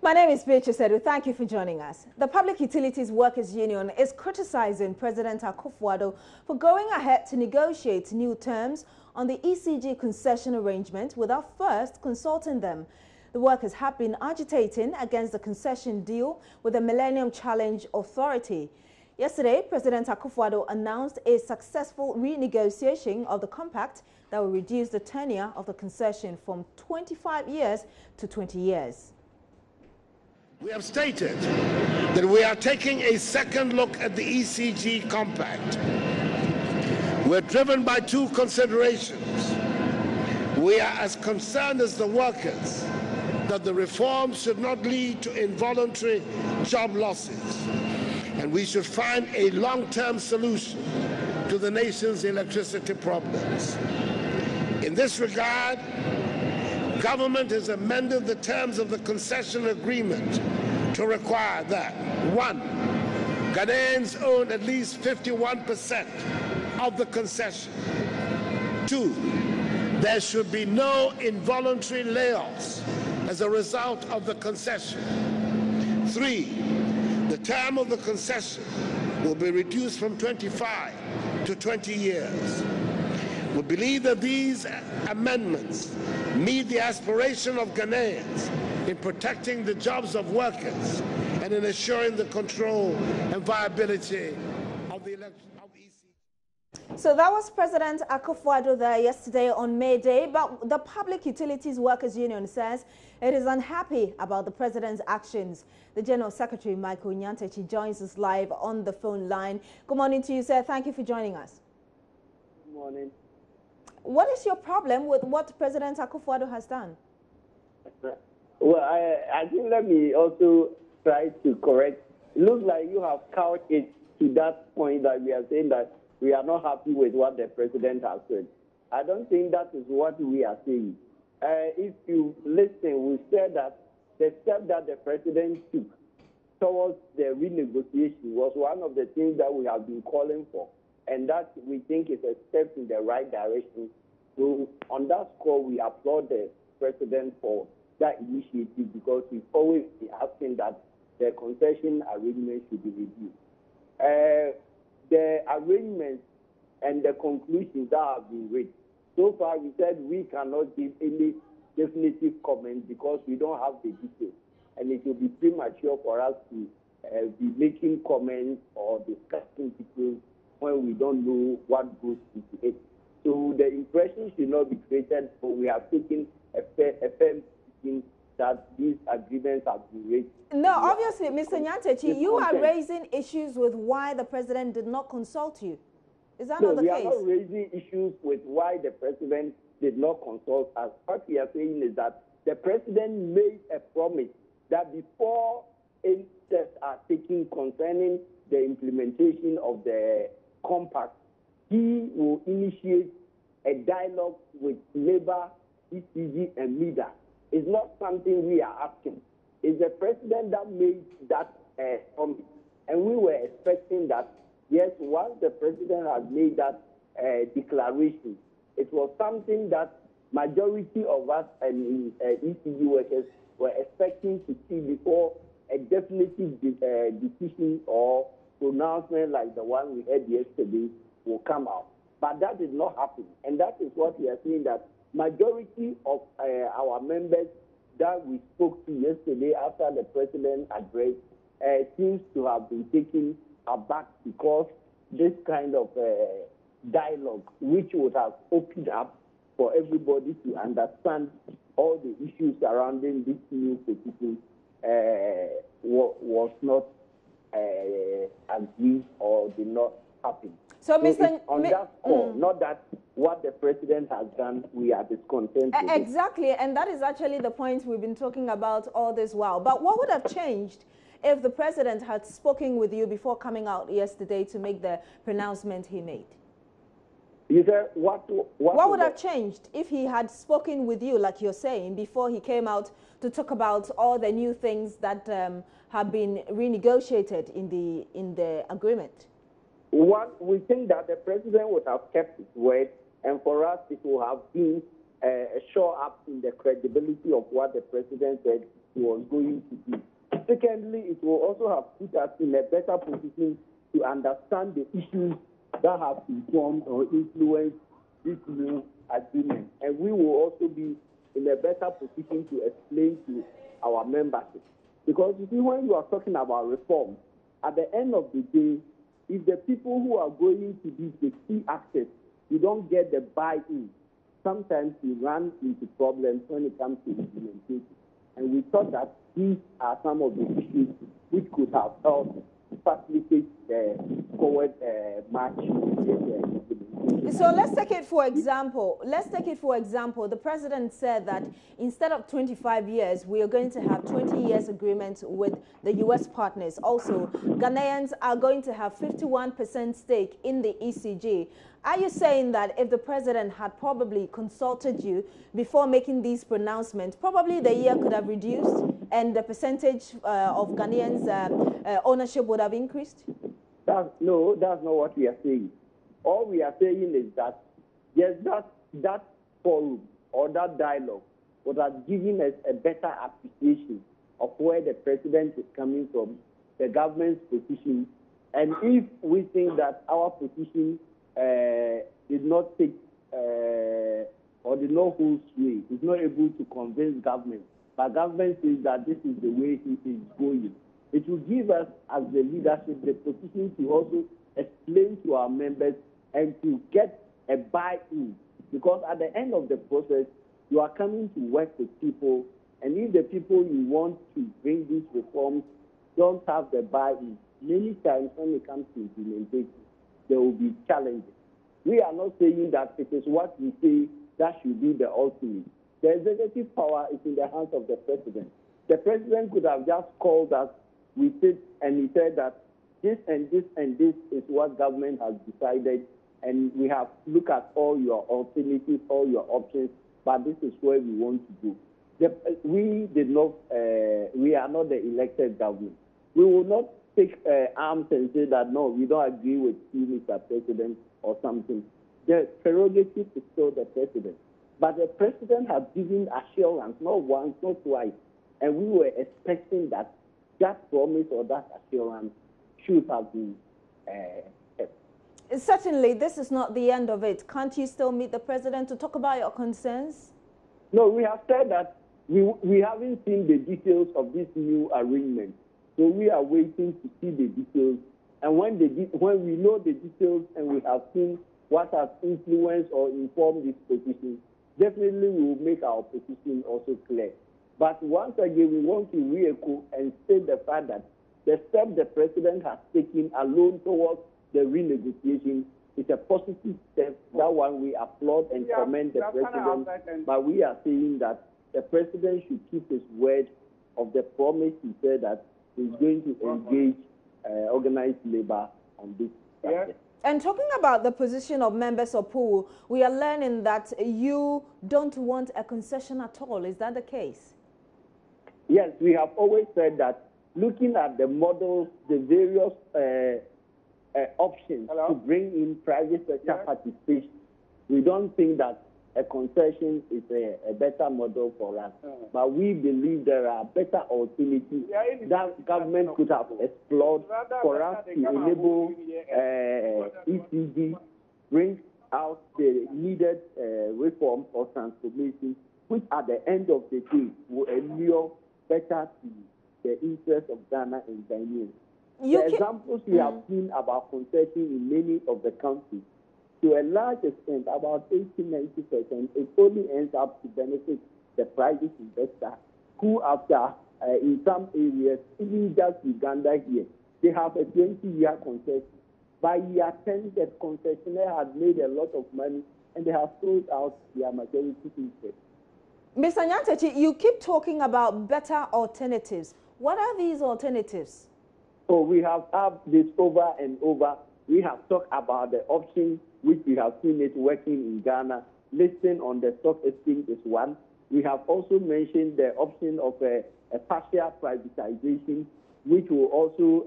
My name is Beatrice Edu. Thank you for joining us. The Public Utilities Workers Union is criticizing President Akufo-Addo for going ahead to negotiate new terms on the ECG concession arrangement without first consulting them. The workers have been agitating against the concession deal with the Millennium Challenge Authority. Yesterday, President Akufo-Addo announced a successful renegotiation of the compact that will reduce the tenure of the concession from 25 years to 20 years. We have stated that we are taking a second look at the ECG compact. We're driven by two considerations. We are as concerned as the workers that the reforms should not lead to involuntary job losses, and we should find a long-term solution to the nation's electricity problems. In this regard, government has amended the terms of the concession agreement to require that, 1, Ghanaians own at least 51% of the concession. 2, there should be no involuntary layoffs as a result of the concession. 3, the term of the concession will be reduced from 25 to 20 years. We believe that these amendments meet the aspiration of Ghanaians in protecting the jobs of workers and in assuring the control and viability of the election of ECG. So that was President Akufo-Addo there yesterday on May Day, but the Public Utilities Workers Union says it is unhappy about the president's actions. The General Secretary, Michael Nyantechi, joins us live on the phone line. Good morning to you, sir. Thank you for joining us. Good morning. What is your problem with what President Akufo-Addo has done? Well, I think let me also try to correct. It looks like you have couched it to that point that we are saying that we are not happy with what the president has said. I don't think that is what we are saying. If you listen, we said that the step that the president took towards the renegotiation was one of the things that we have been calling for, and that we think is a step in the right direction. So on that score, we applaud the president for that initiative, because we've always been asking that the concession arrangement should be reviewed. The arrangements and the conclusions that have been reached, so far we said we cannot give any definitive comment because we don't have the details, and it will be premature for us to be making comments or discussing details when we don't know what goes into it. So the impression should not be created, but we have taken a firm position that these agreements have been reached. No, obviously, Mr. Nyantechi, you are raising issues with why the president did not consult you. Is that not the case? No, we are not raising issues with why the president did not consult us. What we are saying is that the president made a promise that before any steps are taken concerning the implementation of the compact, he will initiate a dialogue with labor, ECG, and MEDA. It's not something we are asking. It's the president that made that promise. And we were expecting that, yes, once the president has made that declaration, it was something that majority of us and ECG workers were expecting to see before a definitive decision or pronouncement like the one we had yesterday will come out. But that did not happen. And that is what we are saying, that majority of our members that we spoke to yesterday after the president address seems to have been taken aback, because this kind of dialogue, which would have opened up for everybody to understand all the issues surrounding this new petition, was not agreed or did not happen. So Mr. On that score, not that what the president has done, we are discontent with. Exactly, and that is actually the point we've been talking about all this while. But what would have changed if the president had spoken with you before coming out yesterday to make the pronouncement he made? You said what would have changed if he had spoken with you, like you're saying, before he came out to talk about all the new things that have been renegotiated in the agreement? One, we think that the president would have kept his word, and for us it will have been a shore up in the credibility of what the president said was going to do. Secondly, it will also have put us in a better position to understand the issues that have informed or influenced this new agreement. And we will also be in a better position to explain to our membership. Because you see, when you are talking about reform, at the end of the day, if the people who are going to be the key actors, you don't get the buy-in, sometimes you run into problems when it comes to implementation. And we thought that these are some of the issues which could have helped facilitate the forward march. So let's take it for example. The president said that instead of 25 years, we are going to have 20 years agreement with the U.S. partners. Also, Ghanaians are going to have 51% stake in the ECG. Are you saying that if the president had probably consulted you before making these pronouncements, probably the year could have reduced and the percentage of Ghanaians' ownership would have increased? No, that's not what we are saying. All we are saying is that yes, that forum or that dialogue would have given us a better appreciation of where the president is coming from, the government's position, and if we think that our position did not take or did not hold sway, is not able to convince government, but government says that this is the way it is going, it will give us as the leadership the position to also explain to our members and to get a buy-in. Because at the end of the process, you are coming to work with people, and if the people you want to bring these reforms don't have the buy-in, many times when it comes to implementation, there will be challenges. We are not saying that it is what we say that should be the ultimate. The executive power is in the hands of the president. The president could have just called us, we sit, and he said that this and this and this is what government has decided, and we have looked at all your alternatives, all your options, but this is where we want to go. We are not the elected government. We will not take arms and say that, no, we don't agree with you, Mr. President, or something. The prerogative is still the president. But the president has given assurance, not once, not twice, and we were expecting that that promise or that assurance should have been kept. Certainly, this is not the end of it. Can't you still meet the president to talk about your concerns? No, we have said that we haven't seen the details of this new arrangement. So we are waiting to see the details. And when we know the details and we have seen what has influenced or informed this position, definitely we will make our position also clear. But once again, we want to re-echo and state the fact that the step the president has taken alone towards the renegotiation is a positive step. That one we applaud and commend the president. But we are saying that the president should keep his word of the promise he said that he's going to engage organized labor on this subject. And talking about the position of members of PUWU, we are learning that you don't want a concession at all. Is that the case? Yes, we have always said that looking at the models, the various options to bring in private sector participation, we don't think that a concession is a better model for us. But we believe there are better alternatives that government could have explored for us to enable ECG, bring out the needed reform or transformation, which at the end of the day will allure better to the interest of Ghana and Ghanaians. The examples we have seen about concession in many of the countries, to a large extent, about 80–90%, it only ends up to benefit the private investor who, after, in some areas, even just Uganda here, they have a 20-year concession. By year 10, the concessionaire had made a lot of money, and they have sold out their majority interest. Mr. Nyantechi, you keep talking about better alternatives. What are these alternatives? Oh, we have this over and over. We have talked about the option which we have seen it working in Ghana. Listing on the stock exchange is one. We have also mentioned the option of a partial privatization, which will also,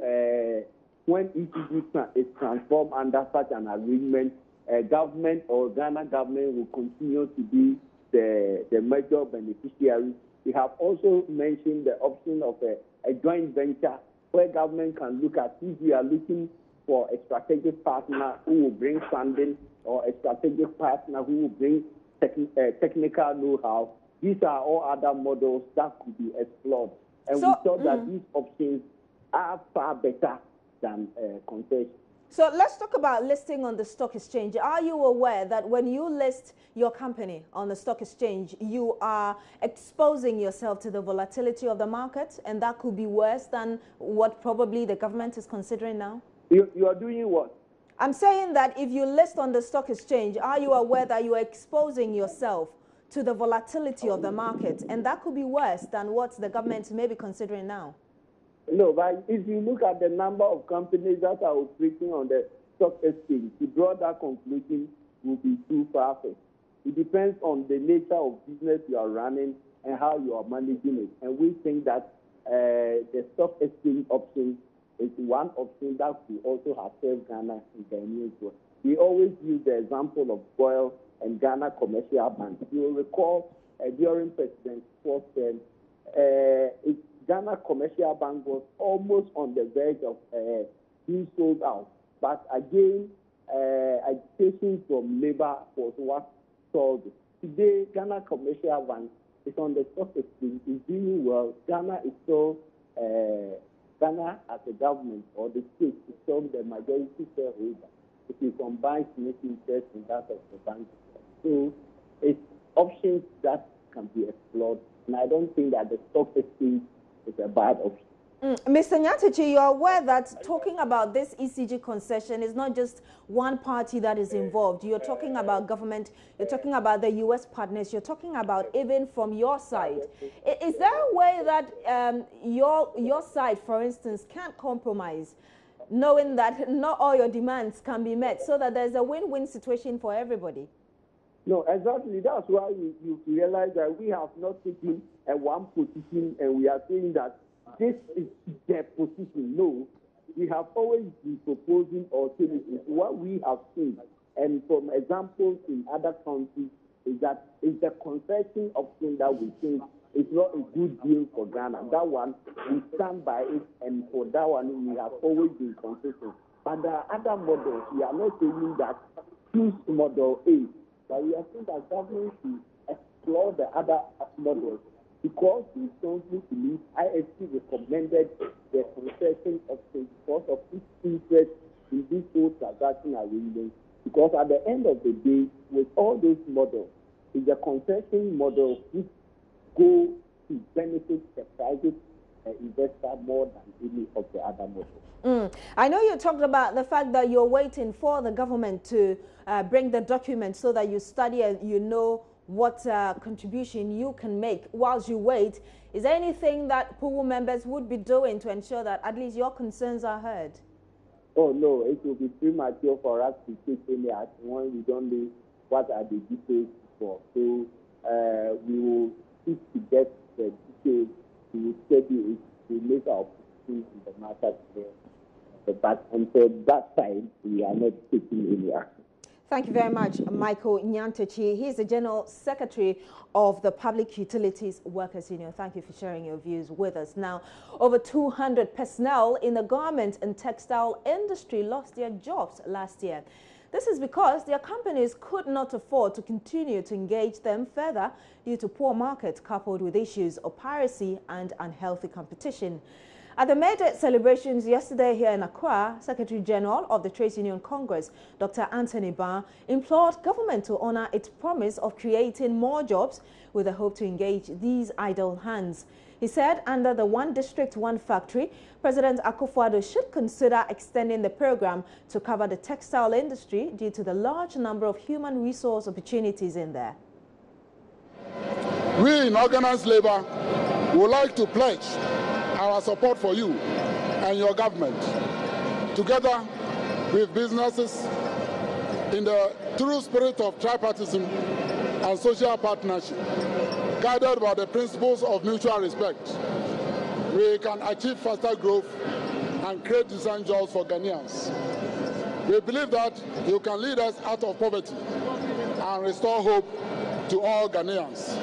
when ECG is transformed under such an agreement, government or Ghana government will continue to be the major beneficiary. We have also mentioned the option of a joint venture where government can look at if we are looking for a strategic partner who will bring funding or a strategic partner who will bring technical know-how. These are all other models that could be explored. And we thought that these options are far better than concession. So let's talk about listing on the stock exchange. Are you aware that when you list your company on the stock exchange, you are exposing yourself to the volatility of the market, and that could be worse than what probably the government is considering now? You are doing what? I'm saying that if you list on the stock exchange, are you aware that you are exposing yourself to the volatility of the market, and that could be worse than what the government may be considering now? No, but if you look at the number of companies that are operating on the stock exchange, to draw that conclusion will be too far-fetched. It depends on the nature of business you are running and how you are managing it. And we think that the stock exchange option is one option that will also have served Ghana in the news. We always use the example of Goyle and Ghana Commercial Bank. You will recall during President Ford's term, Ghana Commercial Bank was almost on the verge of being sold out. But again, agitation from labor was what sold it. Today, Ghana Commercial Bank is on the stock exchange, is doing well. Ghana is still, Ghana as a government or the state is still the majority shareholder if you combine its interest in that of the bank. So it's options that can be explored. And I don't think that the stock exchange is a bad option. Mr. Nyantakyi, you're aware that talking about this ECG concession is not just one party that is involved. You're talking about government, you're talking about the U.S. partners, you're talking about even from your side. Is there a way that your side, for instance, can't compromise, knowing that not all your demands can be met, so that there's a win-win situation for everybody? No, exactly. That's why you realize that we have not taken a one position and we are saying that this is their position. No, we have always been proposing alternatives. What we have seen, and from examples in other countries, is that it's the concession option that we think is not a good deal for Ghana. That one, we stand by it, and for that one, we have always been consistent. But there are other models. We are not saying that choose model A, but we are saying that government should explore the other models. Because we strongly believe IFC recommended the concession option because of its interest in this whole transaction arrangement. Because at the end of the day, with all those models, it's the concession model which go to benefit the private investor more than any of the other models. I know you talked about the fact that you're waiting for the government to bring the document so that you study and you know what contribution you can make whilst you wait. Is there anything that PUWU members would be doing to ensure that at least your concerns are heard? Oh, no, it will be premature for us to take any action when we don't know what are the details for. So we will seek to get the details, we will study it, to make our position in the matter today. But until that time, we are not taking any action. Thank you very much, Michael Nyantakyi. He's the General Secretary of the Public Utilities Workers Union. Thank you for sharing your views with us. Now, over 200 personnel in the garment and textile industry lost their jobs last year. This is because their companies could not afford to continue to engage them further due to poor market coupled with issues of piracy and unhealthy competition. At the May Day celebrations yesterday here in Accra, Secretary General of the Trades Union Congress, Dr. Anthony Barr, implored government to honor its promise of creating more jobs with the hope to engage these idle hands. He said under the One District, One Factory, President Akufo-Addo should consider extending the program to cover the textile industry due to the large number of human resource opportunities in there. We in organized labor would like to pledge our support for you and your government, together with businesses, in the true spirit of tripartism and social partnership, guided by the principles of mutual respect. We can achieve faster growth and create decent jobs for Ghanaians. We believe that you can lead us out of poverty and restore hope to all Ghanaians.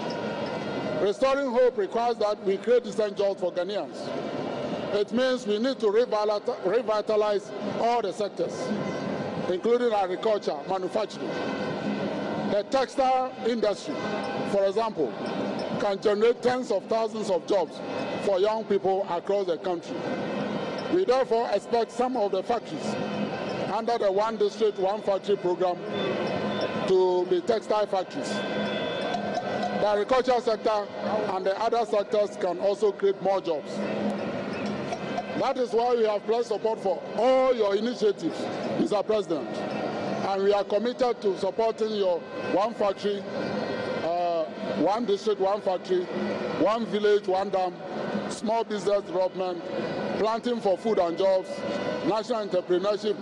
Restoring hope requires that we create decent jobs for Ghanaians. It means we need to revitalize all the sectors, including agriculture, manufacturing. The textile industry, for example, can generate tens of thousands of jobs for young people across the country. We therefore expect some of the factories under the One District, One Factory program to be textile factories. The agriculture sector and the other sectors can also create more jobs. That is why we have pledged support for all your initiatives, Mr. President. And we are committed to supporting your One Factory, One District, One Factory, One Village, One Dam, small business development, planting for food and jobs, national entrepreneurship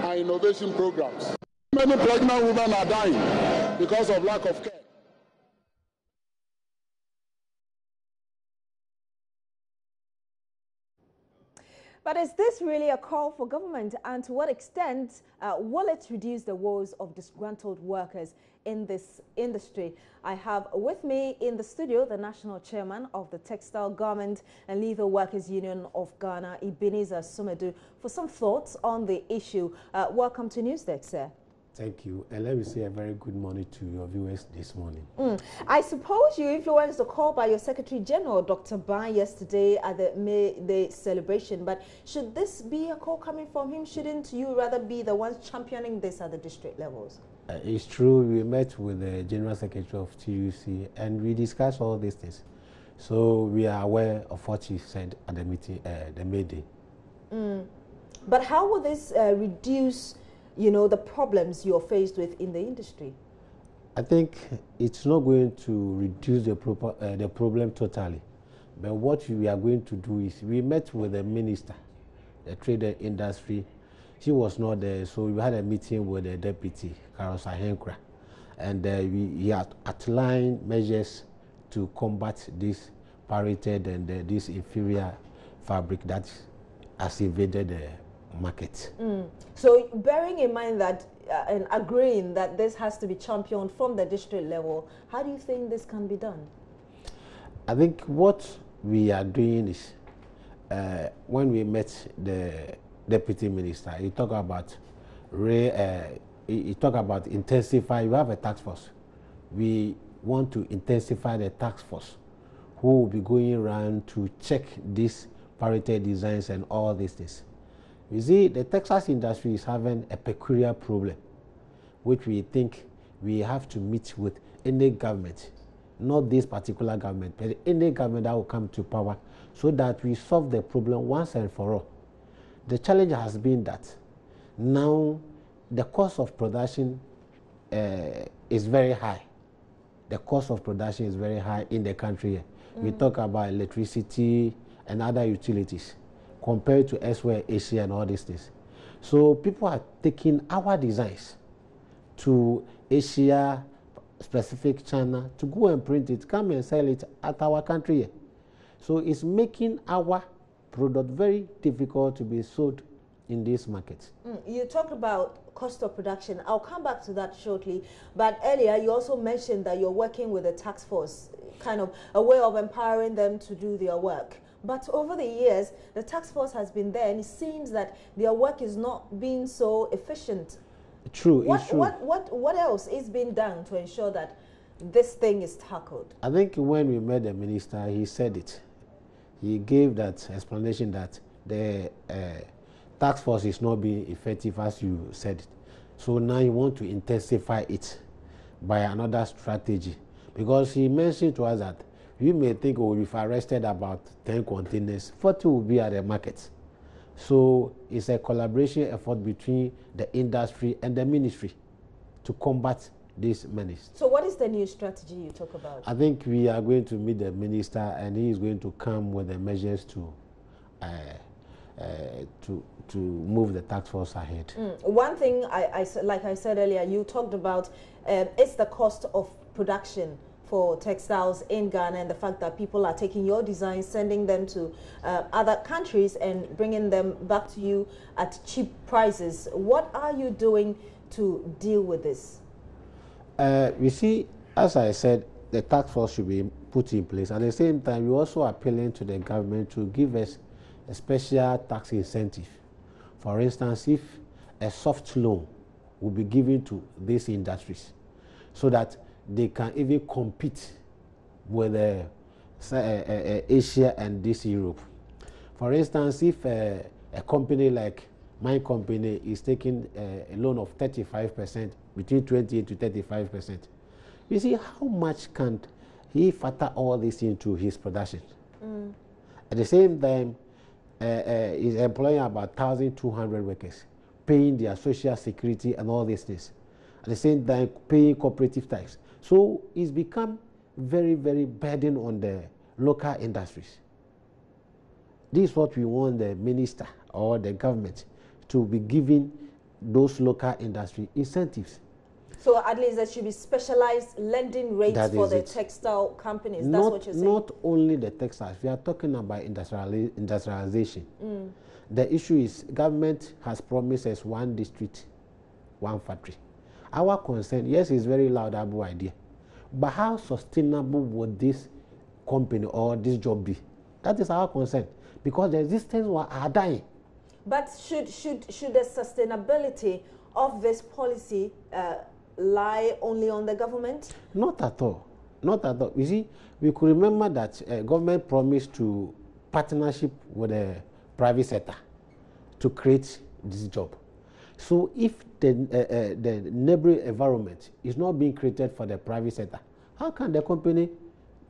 and innovation programs. Many pregnant women are dying because of lack of care. But is this really a call for government, and to what extent will it reduce the woes of disgruntled workers in this industry? I have with me in the studio the national chairman of the Textile, Garment and Leather Workers Union of Ghana, Ebenezer Sumedu, for some thoughts on the issue. Welcome to Newsdesk, sir. Thank you, and let me say a very good morning to your viewers this morning. I suppose you influenced the call by your Secretary General, Dr. Ban, yesterday at the May Day celebration, but should this be a call coming from him? Shouldn't you rather be the ones championing this at the district levels? It's true, we met with the General Secretary of TUC and we discussed all these things. So we are aware of what he said at the meeting, the May Day. But how will this reduce the problems you're faced with in the industry? I think it's not going to reduce the problem totally. But what we are going to do is, we met with the minister, the trade industry. She was not there, so we had a meeting with the deputy, Carlos Ahenkra. And he had outlined measures to combat this pirated and this inferior fabric that has invaded the market. So bearing in mind that and agreeing that this has to be championed from the district level, how do you think this can be done? I think what we are doing is, when we met the deputy minister, he talked about intensify. We have a task force. We want to intensify the task force who will be going around to check these pirated designs and all these things. You see, the textiles industry is having a peculiar problem, which we think we have to meet with any government, not this particular government, but any government that will come to power, so that we solve the problem once and for all. The challenge has been that now the cost of production is very high. The cost of production is very high in the country. We talk about electricity and other utilities, compared to elsewhere, Asia and all these things. So people are taking our designs to Asia, specific China, to go and print it, come and sell it at our country. So it's making our product very difficult to be sold in this market. You talked about cost of production. I'll come back to that shortly. But earlier, you also mentioned that you're working with a task force, kind of a way of empowering them to do their work. But over the years, the task force has been there, and it seems that their work is not being so efficient. True, What, it's true. what else is being done to ensure that this thing is tackled? I think when we met the minister, he said it. He gave that explanation that the task force is not being effective, as you said it. So now you want to intensify it by another strategy. Because he mentioned to us that you may think, oh, we've arrested about 10 containers, 40 will be at the market. So it's a collaboration effort between the industry and the ministry to combat this menace. So what is the new strategy you talk about? I think we are going to meet the minister, and he is going to come with the measures to move the task force ahead. One thing, like I said earlier, you talked about it's the cost of production for textiles in Ghana, and the fact that people are taking your designs, sending them to other countries and bringing them back to you at cheap prices. What are you doing to deal with this? You see, as I said, the task force should be put in place. At the same time, we're also appealing to the government to give us a special tax incentive. For instance, if a soft loan will be given to these industries so that they can even compete with Asia and this Europe. For instance, if a company like my company is taking a loan of 35%, between 28 to 35%, you see how much can he factor all this into his production? At the same time, he's employing about 1,200 workers, paying their social security and all these things. At the same time, paying cooperative tax. So it's become very, very burden on the local industries. This is what we want the minister or the government to be giving those local industry incentives. So at least there should be specialized lending rates for the textile companies. That's what you're saying? Not only the textiles. We are talking about industrialization. The issue is government has promised us one district, one factory. Our concern, yes, is very laudable idea. But how sustainable would this company or this job be? That is our concern. Because the existence are dying. But should the sustainability of this policy lie only on the government? Not at all. Not at all. You see, we could remember that government promised to partnership with the private sector to create this job. So if the neighboring environment is not being created for the private sector, how can the company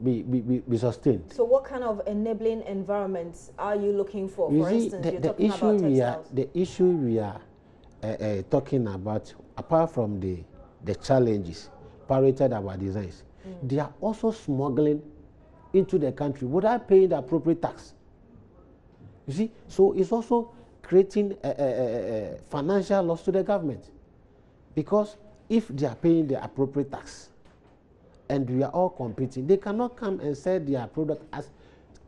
be sustained? So what kind of enabling environments are you looking for? For instance, you're talking about textiles. The issue we are talking about, apart from the challenges pirated our designs, they are also smuggling into the country without paying the appropriate tax. You see, so it's also creating a financial loss to the government, because if they are paying the appropriate tax and we are all competing, they cannot come and sell their product as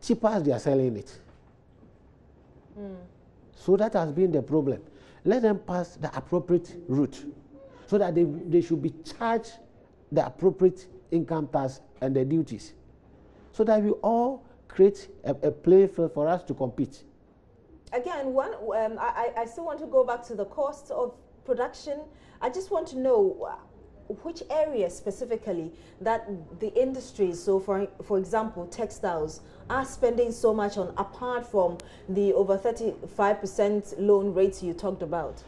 cheap as they are selling it. So that has been the problem. Let them pass the appropriate route so that they should be charged the appropriate income tax and the duties, so that we all create a playing field for us to compete. Again, I still want to go back to the cost of production. I just want to know which areas specifically that the industries, so for example, textiles, are spending so much on, apart from the over 35% loan rates you talked about.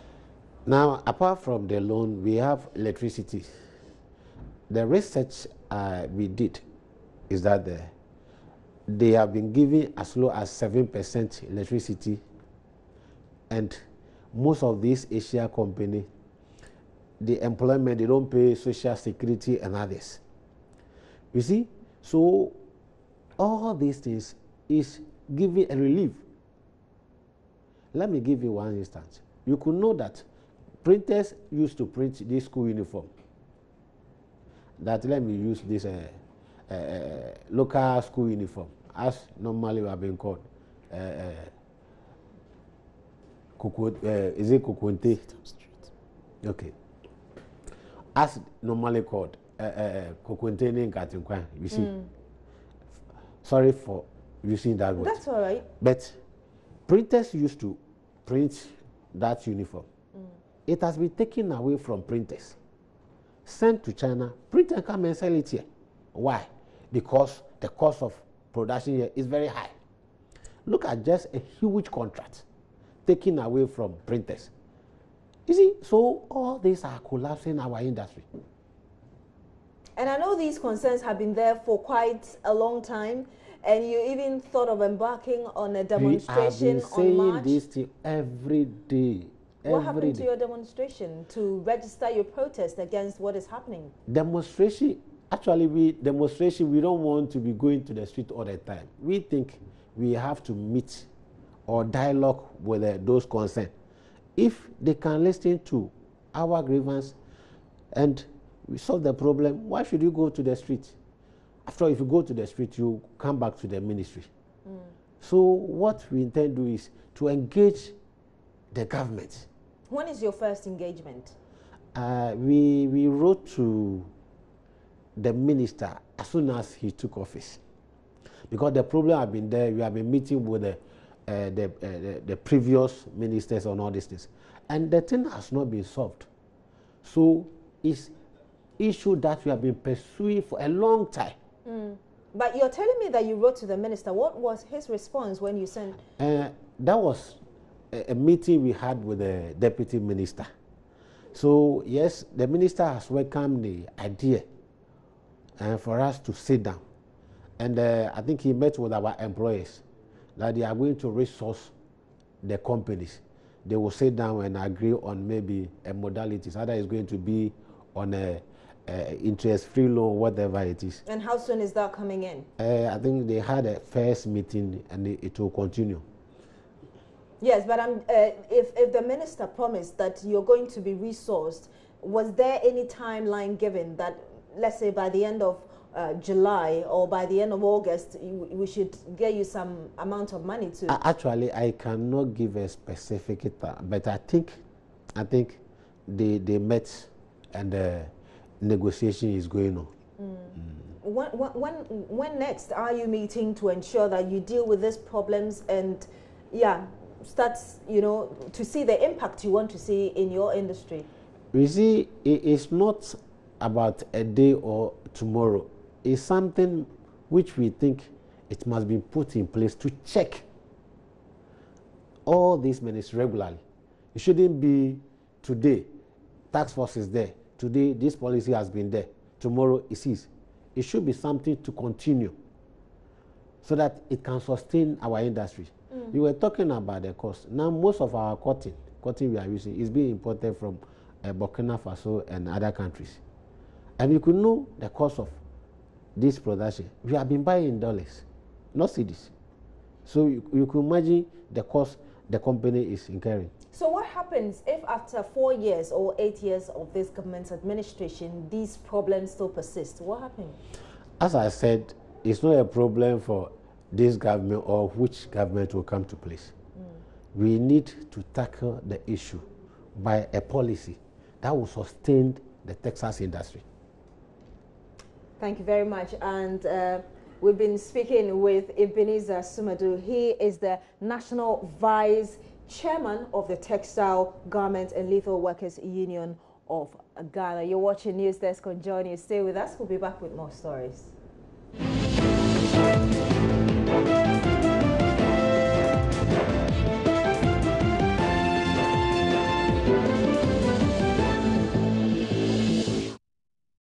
Now, apart from the loan, we have electricity. The research we did is that they have been giving as low as 7% electricity, and most of these Asia companies, the employment, they don't pay social security and others. You see, so all these things is giving a relief. Let me give you one instance. You could know that printers used to print this school uniform. That let me use this local school uniform, as normally we have been called. Is it Kukunte? Okay. As normally called Kukunte in Katinkwan, you see. Sorry for using that word. That's all right. But printers used to print that uniform. It has been taken away from printers, sent to China. Printers come and sell it here. Why? Because the cost of production here is very high. Look at just a huge contract taken away from printers. You see, so all these are collapsing our industry. And I know these concerns have been there for quite a long time, and you even thought of embarking on a demonstration on March. We have been saying this thing every day. What happened to your demonstration to register your protest against what is happening? Demonstration, actually, we don't want to be going to the street all the time. We think we have to meet or dialogue with those concerned. If they can listen to our grievance and we solve the problem, why should you go to the street? After all, if you go to the street, you come back to the ministry. So what we intend to do is to engage the government. When is your first engagement? We wrote to the minister as soon as he took office. Because the problem have been there, we have been meeting with the previous ministers on all these things. And the thing has not been solved. So it's issue that we have been pursuing for a long time. But you're telling me that you wrote to the minister. What was his response when you sent? That was a meeting we had with the deputy minister. So yes, the minister has welcomed the idea for us to sit down. And I think he met with our employers that they are going to resource the companies. They will sit down and agree on maybe a modalities. Either it's going to be on a interest-free loan, whatever it is. And how soon is that coming in? I think they had a first meeting and it will continue. Yes, but if the minister promised that you're going to be resourced, was there any timeline given that, let's say, by the end of July or by the end of August, we should get you some amount of money to? Actually, I cannot give a specific time, but I think they met and the negotiation is going on. When next are you meeting to ensure that you deal with these problems and, start, to see the impact you want to see in your industry? You see, it's not about a day or tomorrow. It's something which we think it must be put in place to check all these ministries regularly. It shouldn't be today, task force is there. Today, this policy has been there. Tomorrow, it is. It should be something to continue so that it can sustain our industry. You were talking about the cost. Now, most of our cotton we are using is being imported from Burkina Faso and other countries. And you could know the cost of this production. We have been buying in dollars, not cedis. So you can imagine the cost the company is incurring. So what happens if after 4 years or 8 years of this government's administration, these problems still persist? What happens? As I said, it's not a problem for this government or which government will come to place. We need to tackle the issue by a policy that will sustain the Texas industry. Thank you very much. And we've been speaking with Ebenezer Sumadu. He is the National Vice Chairman of the Textile, Garment and Lethal Workers Union of Ghana. You're watching News Desk on Journey. Stay with us. We'll be back with more stories.